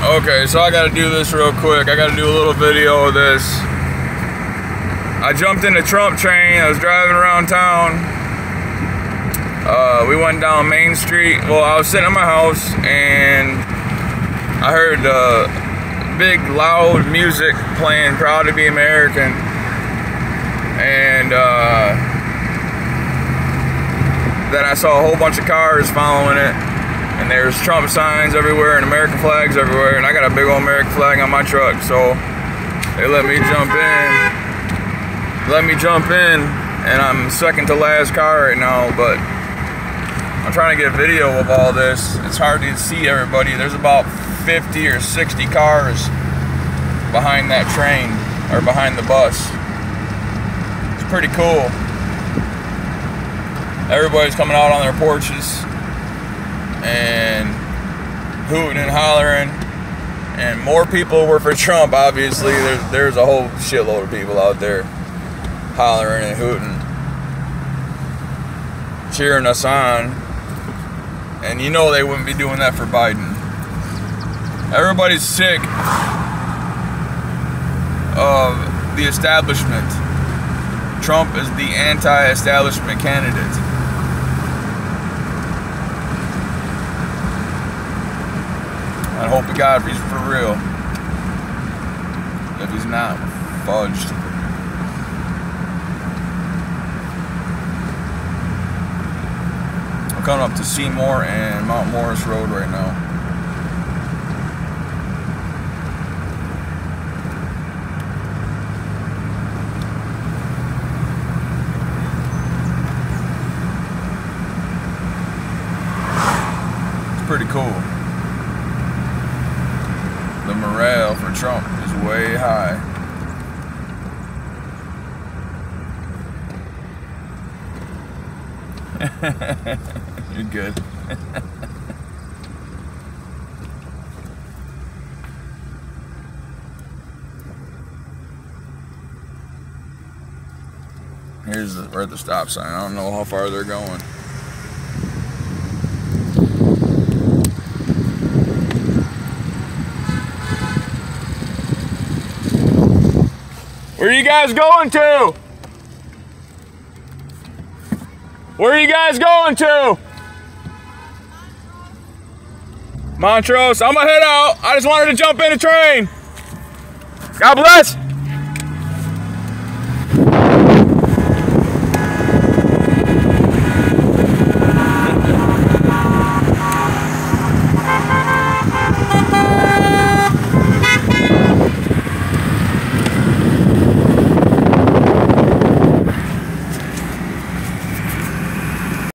Okay, so I gotta do this real quick. I gotta do a little video of this. I jumped in the Trump train. I was driving around town. We went down Main Street. Well, I was sitting at my house and I heard big loud music playing Proud to Be American. And then I saw a whole bunch of cars following it. And there's Trump signs everywhere and American flags everywhere. And I got a big old American flag on my truck. So they let me jump in. And I'm second to last car right now, but I'm trying to get a video of all this. It's hard to see everybody. There's about 50 or 60 cars behind that train, or behind the bus. It's pretty cool. Everybody's coming out on their porches and hooting and hollering, and more people were for Trump. Obviously, there's a whole shitload of people out there hollering and hooting, cheering us on, and you know they wouldn't be doing that for Biden. Everybody's sick of the establishment. Trump is the anti-establishment candidate. I hope to God if he's for real. If he's not, fudged. I'm coming up to Seymour and Mount Morris Road right now. It's pretty cool. The morale for Trump is way high. You're good. We're at the stop sign. I don't know how far they're going. Where are you guys going to? Where are you guys going to? Montrose. I'm gonna head out. I just wanted to jump in a train. God bless.